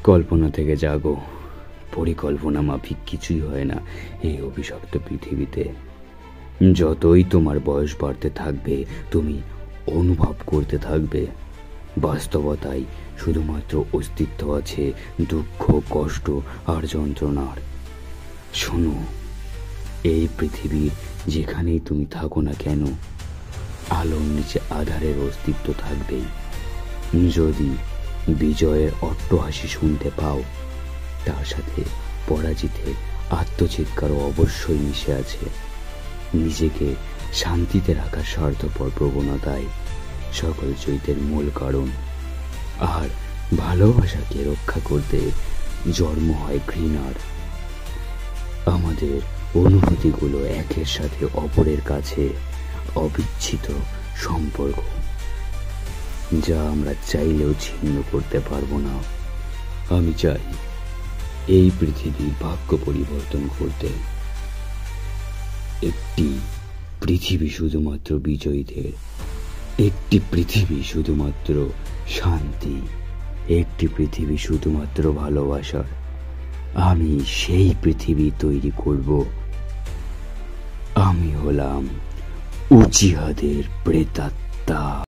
কল্পনা থেকে জাগো, পরিকল্পনা মাফিক কিছুই হয় না এই অভিশপ্ত পৃথিবীতে। যতই তোমার বয়স বাড়তে থাকবে তুমি অনুভব করতে থাকবে বাস্তবতায় শুধুমাত্র অস্তিত্ব আছে দুঃখ, কষ্ট আর যন্ত্রণার। শোনো, এই পৃথিবীর যেখানেই তুমি থাকো না কেন, আলোর নিচে আধারের অস্তিত্ব থাকবেই। যদি বিজয়ের অট্টহাসি শুনতে পাও, তার সাথে পরাজিতের আত্মচিৎকারও অবশ্যই মিশে আছে। নিজেকে শান্তিতে রাখার স্বার্থপর প্রবণতায় সকল চৈতের মূল কারণ। আর ভালোবাসাকে রক্ষা করতে জন্ম হয় ঘৃণার। আমাদের অনুভূতিগুলো একের সাথে অপরের কাছে অবিচ্ছেদ্য সম্পর্ক, যা আমরা চাইলেও ছিন্ন করতে পারবো না। আমি চাই এই পৃথিবীর ভাগ্য পরিবর্তন করতে। একটি পৃথিবী শুধুমাত্র বিজয়ীদের, একটি পৃথিবী শুধুমাত্র শান্তি, একটি পৃথিবী শুধুমাত্র ভালোবাসার। আমি সেই পৃথিবী তৈরি করব। আমি হলাম উচিহাদের প্রেতাত্মা।